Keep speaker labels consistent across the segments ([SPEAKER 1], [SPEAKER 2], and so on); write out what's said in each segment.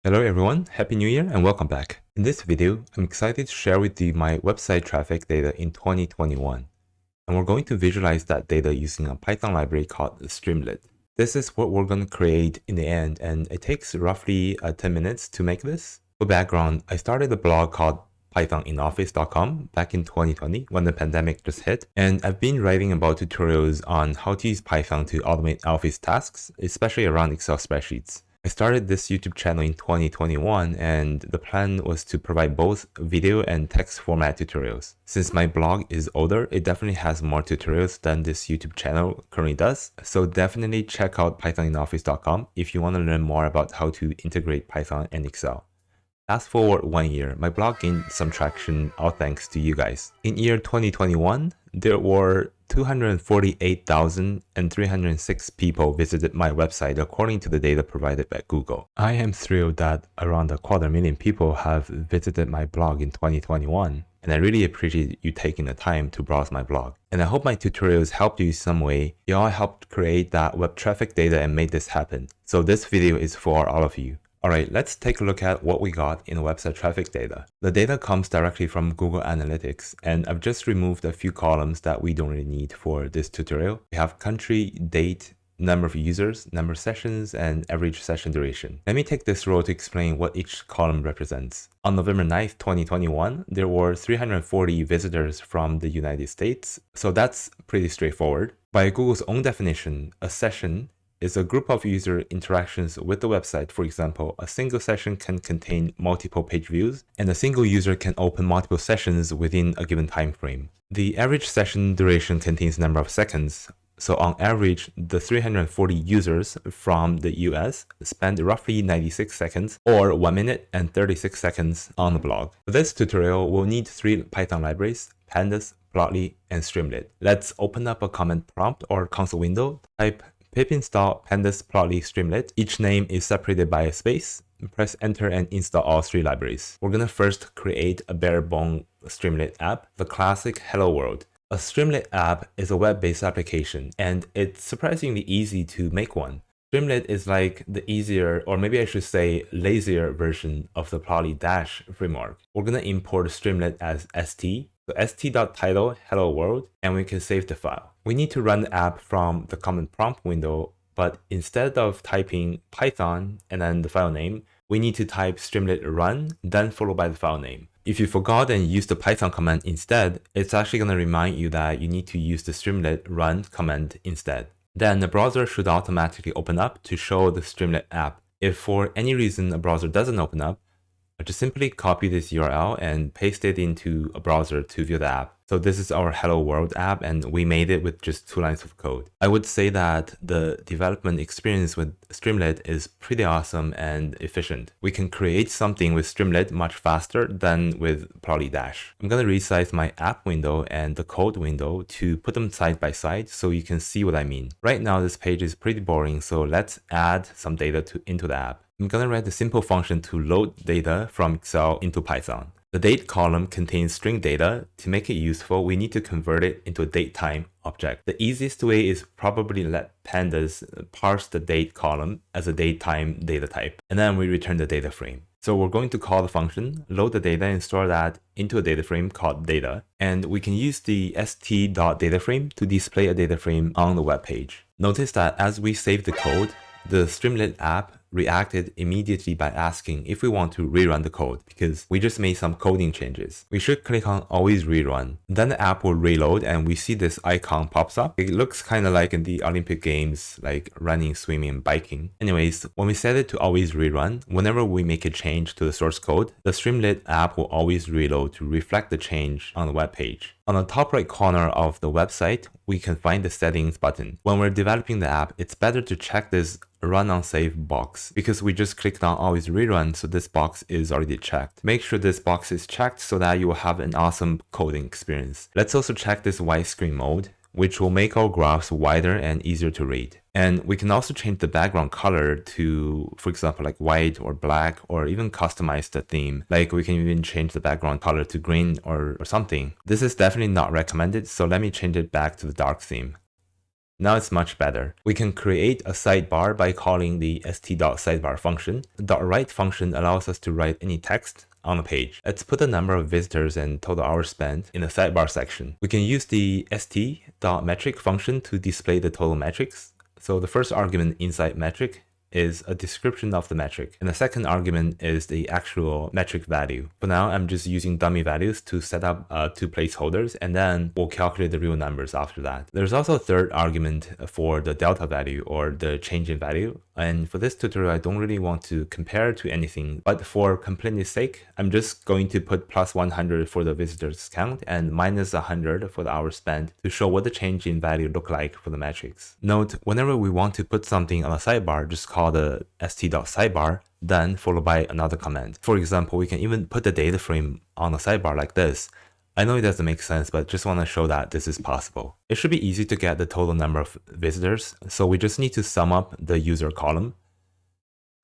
[SPEAKER 1] Hello everyone, Happy New Year and welcome back. In this video, I'm excited to share with you my website traffic data in 2021. And we're going to visualize that data using a Python library called Streamlit. This is what we're going to create in the end, and it takes roughly 10 minutes to make this. For background, I started a blog called pythoninoffice.com back in 2020 when the pandemic just hit, and I've been writing about tutorials on how to use Python to automate office tasks, especially around Excel spreadsheets. I started this YouTube channel in 2021, and the plan was to provide both video and text format tutorials. Since my blog is older, it definitely has more tutorials than this YouTube channel currently does, so definitely check out pythoninoffice.com if you want to learn more about how to integrate Python and Excel. Fast forward 1 year, my blog gained some traction, all thanks to you guys. In year 2021, there were 248,306 people visited my website according to the data provided by Google. I am thrilled that around 250,000 people have visited my blog in 2021, and I really appreciate you taking the time to browse my blog. And I hope my tutorials helped you in some way. You all helped create that web traffic data and made this happen. So this video is for all of you. Alright, let's take a look at what we got in the website traffic data. The data comes directly from Google Analytics, and I've just removed a few columns that we don't really need for this tutorial. We have country, date, number of users, number of sessions, and average session duration. Let me take this row to explain what each column represents. On November 9th, 2021, there were 340 visitors from the United States, so that's pretty straightforward. By Google's own definition, a session is a group of user interactions with the website. For example, a single session can contain multiple page views, and a single user can open multiple sessions within a given time frame. The average session duration contains number of seconds. So on average, the 340 users from the US spend roughly 96 seconds or 1 minute and 36 seconds on the blog. For this tutorial, we'll need 3 Python libraries: pandas, plotly, and streamlit. Let's open up a command prompt or console window, type pip install pandas plotly streamlit. Each name is separated by a space. Press enter and install all 3 libraries. We're gonna first create a bare bone Streamlit app, the classic Hello World. A Streamlit app is a web-based application, and it's surprisingly easy to make one. Streamlit is like the easier, or maybe I should say lazier version of the plotly dash framework. We're gonna import Streamlit as st. So st.title hello world, and we can save the file. We need to run the app from the command prompt window, but instead of typing Python and then the file name, we need to type streamlit run, then followed by the file name. If you forgot and used the Python command instead, it's actually going to remind you that you need to use the streamlit run command instead. Then the browser should automatically open up to show the Streamlit app. If for any reason a browser doesn't open up, just simply copy this URL and paste it into a browser to view the app. So this is our Hello World app, and we made it with just 2 lines of code. I would say that the development experience with Streamlit is pretty awesome and efficient. We can create something with Streamlit much faster than with plotly dash. I'm gonna resize my app window and the code window to put them side by side so you can see what I mean. Right now this page is pretty boring, so let's add some data into the app. I'm gonna write a simple function to load data from Excel into Python. The date column contains string data. To make it useful, we need to convert it into a datetime object. The easiest way is probably let pandas parse the date column as a datetime data type, and then we return the data frame. So we're going to call the function, load the data, and store that into a data frame called data. And we can use the st.dataframe to display a data frame on the web page. Notice that as we save the code, the Streamlit app reacted immediately by asking if we want to rerun the code because we just made some coding changes. We should click on always rerun. Then the app will reload and we see this icon pops up. It looks kind of like in the Olympic Games, like running, swimming, and biking. Anyways, when we set it to always rerun, whenever we make a change to the source code, the Streamlit app will always reload to reflect the change on the web page. On the top right corner of the website, we can find the settings button. When we're developing the app, it's better to check this run on save box because we just clicked on always rerun, so this box is already checked. Make sure this box is checked so that you will have an awesome coding experience. Let's also check this widescreen mode, which will make our graphs wider and easier to read. And we can also change the background color to, for example, like white or black, or even customize the theme. Like we can even change the background color to green or something. This is definitely not recommended, so let me change it back to the dark theme. Now it's much better. We can create a sidebar by calling the st.sidebar function. The .write function allows us to write any text on the page. Let's put the number of visitors and total hours spent in the sidebar section. We can use the st.metric function to display the total metrics. So the first argument inside metric is a description of the metric, and the second argument is the actual metric value. For now, I'm just using dummy values to set up two placeholders, and then we'll calculate the real numbers after that. There's also a third argument for the delta value, or the change in value, and for this tutorial I don't really want to compare to anything, but for completeness sake, I'm just going to put plus 100 for the visitors count and minus 100 for the hours spent to show what the change in value look like for the metrics. Note, whenever we want to put something on a sidebar, just call the st.sidebar, then followed by another command. For example, we can even put the data frame on a sidebar like this. I know it doesn't make sense, but just want to show that this is possible. It should be easy to get the total number of visitors, so we just need to sum up the user column.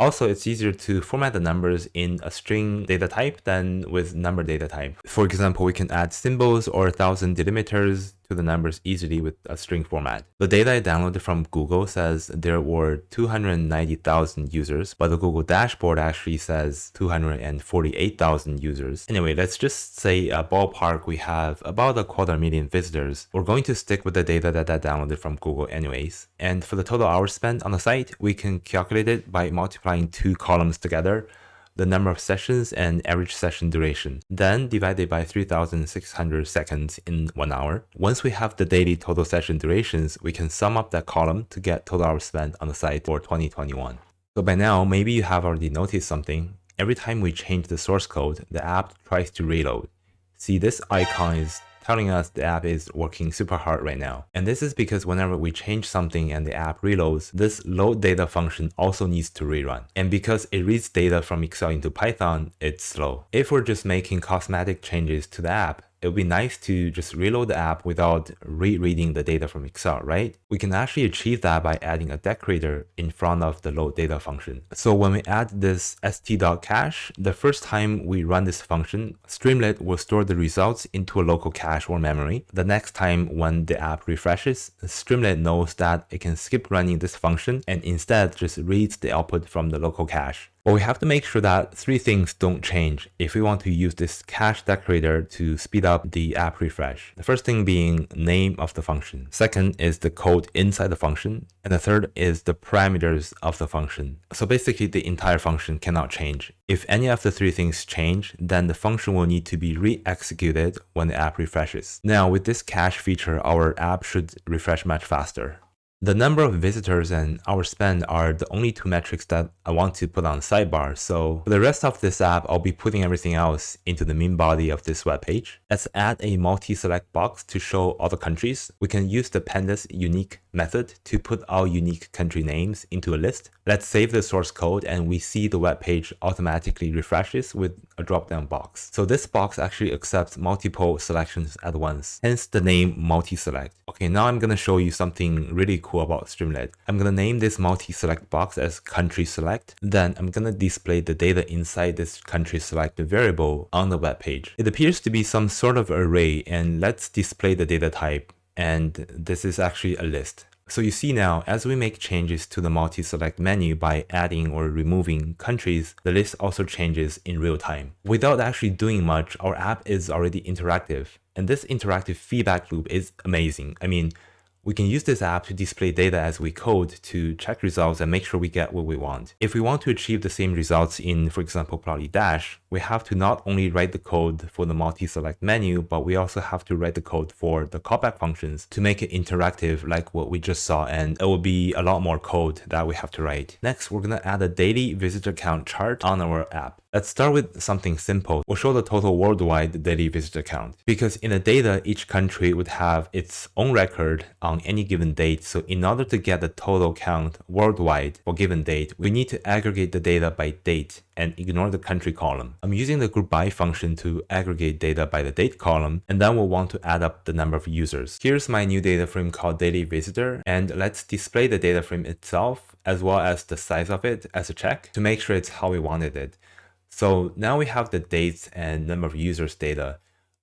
[SPEAKER 1] Also, it's easier to format the numbers in a string data type than with number data type. For example, we can add symbols or 1000 delimiters to the numbers easily with a string format. The data I downloaded from Google says there were 290,000 users, but the Google dashboard actually says 248,000 users. Anyway, let's just say a ballpark we have about 250,000 visitors. We're going to stick with the data that I downloaded from Google anyways. And for the total hours spent on the site, we can calculate it by multiplying two columns together, the number of sessions and average session duration, then divided by 3,600 seconds in 1 hour. Once we have the daily total session durations, we can sum up that column to get total hours spent on the site for 2021. So by now, maybe you have already noticed something. Every time we change the source code, the app tries to reload. See, this icon is telling us the app is working super hard right now. And this is because whenever we change something and the app reloads, this load data function also needs to rerun. And because it reads data from Excel into Python, it's slow. If we're just making cosmetic changes to the app, it would be nice to just reload the app without rereading the data from Excel, right? We can actually achieve that by adding a decorator in front of the load data function. So when we add this st.cache, the first time we run this function, Streamlit will store the results into a local cache or memory. The next time when the app refreshes, Streamlit knows that it can skip running this function and instead just reads the output from the local cache. But we have to make sure that three things don't change if we want to use this cache decorator to speed up the app refresh. The first thing being name of the function. Second is the code inside the function. And the third is the parameters of the function. So basically the entire function cannot change. If any of the three things change, then the function will need to be re-executed when the app refreshes. Now with this cache feature, our app should refresh much faster. The number of visitors and hours spent are the only two metrics that I want to put on sidebar. So for the rest of this app, I'll be putting everything else into the main body of this web page. Let's add a multi-select box to show all the countries. We can use the pandas unique method to put our unique country names into a list. Let's save the source code and we see the web page automatically refreshes with a drop-down box. So this box actually accepts multiple selections at once, hence the name multi-select. Okay, now I'm going to show you something really cool about Streamlit. I'm going to name this multi-select box as country select. Then I'm going to display the data inside this country select variable on the web page. It appears to be some sort of array, and let's display the data type. And this is actually a list. So you see now, as we make changes to the multi-select menu by adding or removing countries, the list also changes in real time. Without actually doing much, our app is already interactive. And this interactive feedback loop is amazing. I mean, we can use this app to display data as we code to check results and make sure we get what we want. If we want to achieve the same results in, for example, Plotly Dash, we have to not only write the code for the multi-select menu, but we also have to write the code for the callback functions to make it interactive like what we just saw, and it will be a lot more code that we have to write. Next, we're going to add a daily visitor count chart on our app. Let's start with something simple. We'll show the total worldwide daily visitor count. Because in the data, each country would have its own record on any given date. So in order to get the total count worldwide for given date, we need to aggregate the data by date and ignore the country column. I'm using the group by function to aggregate data by the date column, and then we'll want to add up the number of users. Here's my new data frame called daily visitor, and let's display the data frame itself as well as the size of it as a check to make sure it's how we wanted it. So now we have the dates and number of users data.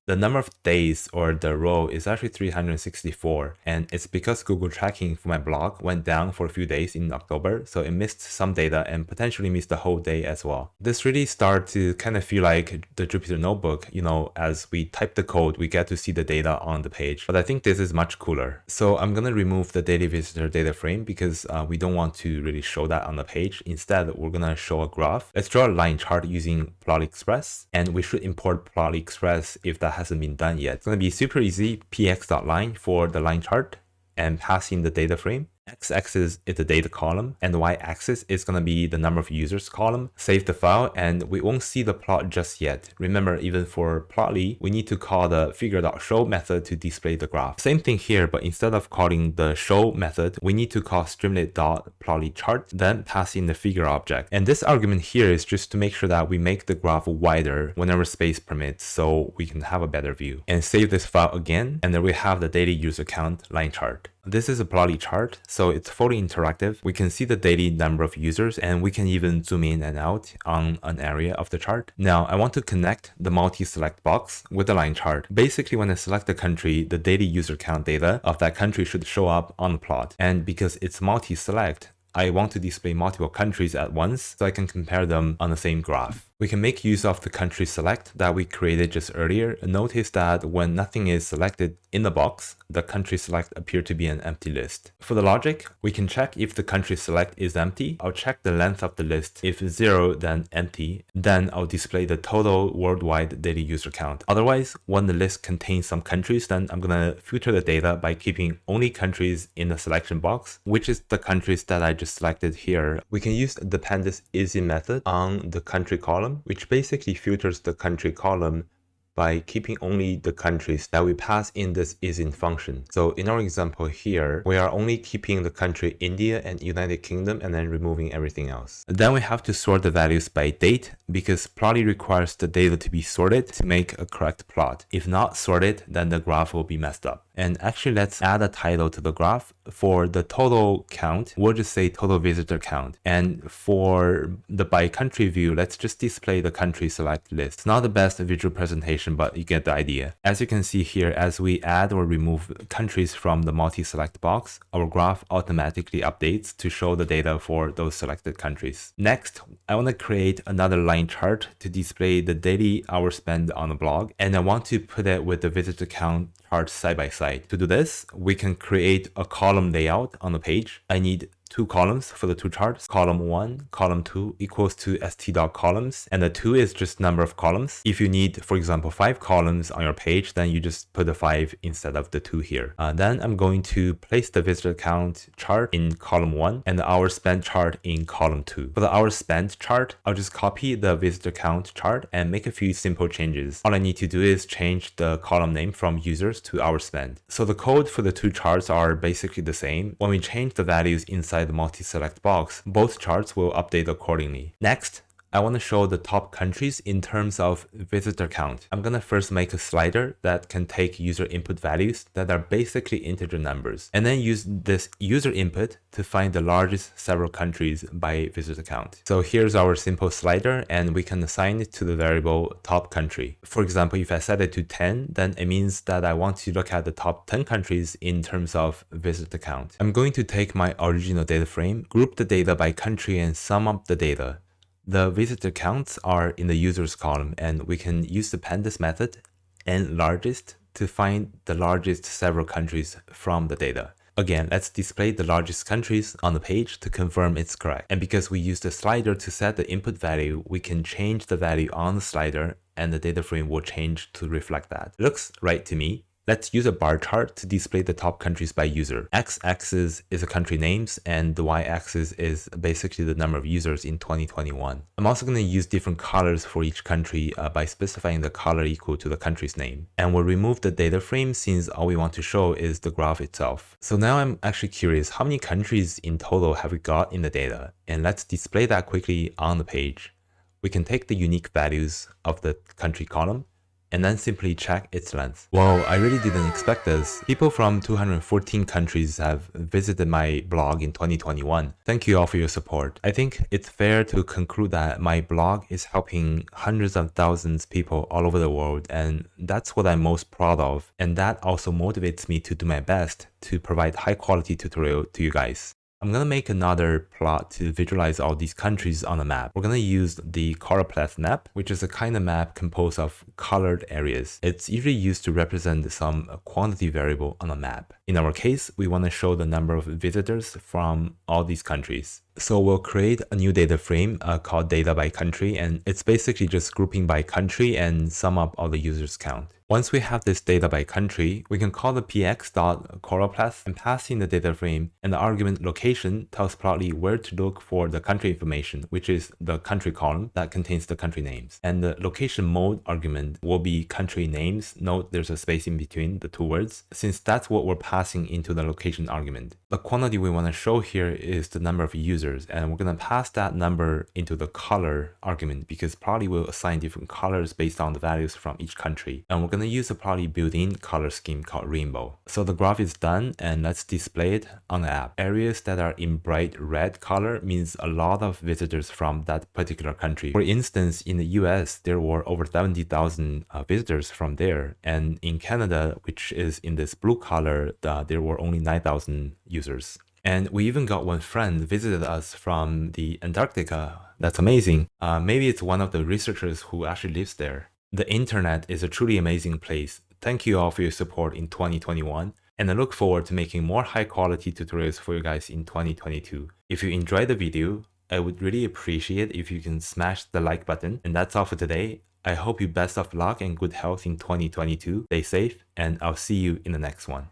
[SPEAKER 1] The number of days or the row is actually 364, and it's because Google tracking for my blog went down for a few days in October, so it missed some data and potentially missed the whole day as well. This really started to kind of feel like the Jupyter Notebook, as we type the code, we get to see the data on the page. But I think this is much cooler. So I'm going to remove the daily visitor data frame because we don't want to really show that on the page. Instead, we're going to show a graph. Let's draw a line chart using Plotly Express, and we should import Plotly Express if that hasn't been done yet. It's going to be super easy, px.line for the line chart and pass in the data frame. X-axis is the data column, and the y-axis is going to be the number of users column. Save the file, and we won't see the plot just yet. Remember, even for Plotly, we need to call the figure.show method to display the graph. Same thing here, but instead of calling the show method, we need to call streamlit.plotlychart, then pass in the figure object. And this argument here is just to make sure that we make the graph wider whenever space permits, so we can have a better view. And save this file again, and then we have the daily user count line chart. This is a Plotly chart, so it's fully interactive. We can see the daily number of users, and we can even zoom in and out on an area of the chart. Now, I want to connect the multi-select box with the line chart. Basically, when I select a country, the daily user count data of that country should show up on the plot. And because it's multi-select, I want to display multiple countries at once so I can compare them on the same graph. We can make use of the country select that we created just earlier. Notice that when nothing is selected in the box, the country select appears to be an empty list. For the logic, we can check if the country select is empty. I'll check the length of the list. If 0, then empty. Then I'll display the total worldwide daily user count. Otherwise, when the list contains some countries, then I'm going to filter the data by keeping only countries in the selection box, which is the countries that I just selected here. We can use the pandas isin method on the country column, which basically filters the country column by keeping only the countries that we pass in this isin function. So in our example here, we are only keeping the country India and United Kingdom and then removing everything else. Then we have to sort the values by date because Plotly requires the data to be sorted to make a correct plot. If not sorted, then the graph will be messed up. And actually, let's add a title to the graph. For the total count, we'll just say total visitor count. And for the by country view, let's just display the country select list. It's not the best visual presentation, but you get the idea. As you can see here, as we add or remove countries from the multi-select box, our graph automatically updates to show the data for those selected countries. Next, I want to create another line chart to display the daily hour spent on the blog, and I want to put it with the visitor count chart side by side. To do this, we can create a column layout on the page. I need 2 columns for the 2 charts. Column 1, column 2 equals to st.columns, and the 2 is just number of columns. If you need, for example, 5 columns on your page, then you just put the 5 instead of the 2 here. Then I'm going to place the visitor count chart in column 1 and the hour spent chart in column 2. For the hour spent chart, I'll just copy the visitor count chart and make a few simple changes. All I need to do is change the column name from users to hour spent. So the code for the 2 charts are basically the same. When we change the values inside the multi-select box, both charts will update accordingly. Next, I want to show the top countries in terms of visitor count. I'm going to first make a slider that can take user input values that are basically integer numbers, and then use this user input to find the largest several countries by visitor count. So here's our simple slider, and we can assign it to the variable top country. For example, if I set it to 10, then it means that I want to look at the top 10 countries in terms of visitor count. I'm going to take my original data frame, group the data by country, and sum up the data. The visitor counts are in the users column, and we can use the pandas method and largest to find the largest several countries from the data. Again, let's display the largest countries on the page to confirm it's correct. And because we use the slider to set the input value, we can change the value on the slider and the data frame will change to reflect that. Looks right to me. Let's use a bar chart to display the top countries by user. X-axis is the country names, and the Y-axis is basically the number of users in 2021. I'm also going to use different colors for each country by specifying the color equal to the country's name. And we'll remove the data frame since all we want to show is the graph itself. So now I'm actually curious, how many countries in total have we got in the data? And let's display that quickly on the page. We can take the unique values of the country column and then simply check its length. Whoa, I really didn't expect this. People from 214 countries have visited my blog in 2021. Thank you all for your support. I think it's fair to conclude that my blog is helping hundreds of thousands of people all over the world, and that's what I'm most proud of. And that also motivates me to do my best to provide high quality tutorial to you guys. I'm gonna make another plot to visualize all these countries on a map. We're gonna use the colorpleth map, which is a kind of map composed of colored areas. It's usually used to represent some quantity variable on a map. In our case, we want to show the number of visitors from all these countries. So we'll create a new data frame called data by country, and it's basically just grouping by country and sum up all the users count. Once we have this data by country, we can call the px.colorpleth and pass in the data frame, and the argument location tells Plotly where to look for the country information, which is the country column that contains the country names. And the location mode argument will be country names. Note there's a space in between the two words, since that's what we're passing into the location argument. The quantity we want to show here is the number of users, and we're going to pass that number into the color argument because Plotly will assign different colors based on the values from each country. And we're going to use a Plotly built-in color scheme called Rainbow. So the graph is done, and let's display it on the app. Areas that are in bright red color means a lot of visitors from that particular country. For instance, in the US, there were over 70,000 visitors from there. And in Canada, which is in this blue color, there were only 9,000 users. And we even got one friend visited us from the Antarctica. That's amazing. Maybe it's one of the researchers who actually lives there. The internet is a truly amazing place. Thank you all for your support in 2021. And I look forward to making more high quality tutorials for you guys in 2022. If you enjoyed the video, I would really appreciate if you can smash the like button. And that's all for today. I hope you best of luck and good health in 2022. Stay safe, and I'll see you in the next one.